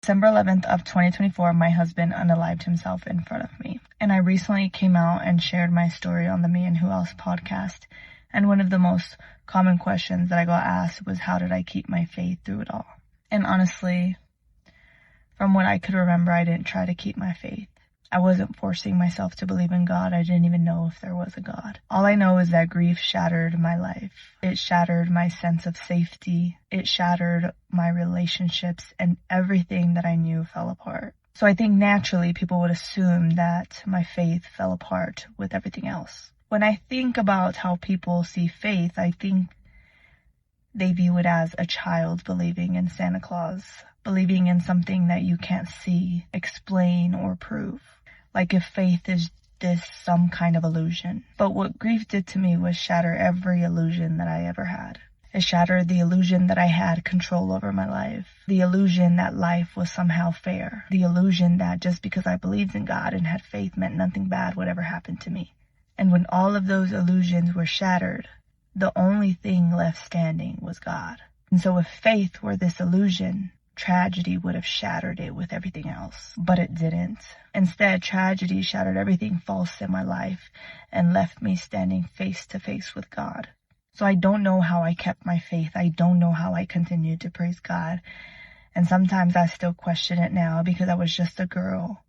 December 11th of 2024, my husband unalived himself in front of me. And I recently came out and shared my story on the Me and Who Else podcast. And one of the most common questions that I got asked was, how did I keep my faith through it all? And honestly, from what I could remember, I didn't try to keep my faith. I wasn't forcing myself to believe in God. I didn't even know if there was a God. All I know is that grief shattered my life. It shattered my sense of safety. It shattered my relationships, and everything that I knew fell apart. So I think naturally people would assume that my faith fell apart with everything else. When I think about how people see faith, I think they view it as a child believing in Santa Claus, believing in something that you can't see, explain, or prove. Like if faith is this some kind of illusion. But what grief did to me was shatter every illusion that I ever had. It shattered the illusion that I had control over my life. The illusion that life was somehow fair. The illusion that just because I believed in God and had faith meant nothing bad would ever happen to me. And when all of those illusions were shattered, the only thing left standing was God. And so if faith were this illusion, tragedy would have shattered it with everything else. But it didn't. Instead, tragedy shattered everything false in my life and left me standing face to face with God. So I don't know how I kept my faith. I don't know how I continued to praise God. And sometimes I still question it now, because I was just a girl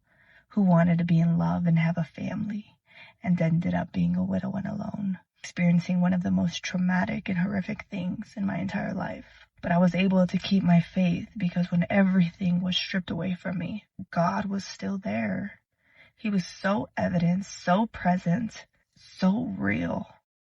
who wanted to be in love and have a family, and ended up being a widow and alone, experiencing one of the most traumatic and horrific things in my entire life. But I was able to keep my faith, because when everything was stripped away from me, God was still there. He was so evident, so present, so real.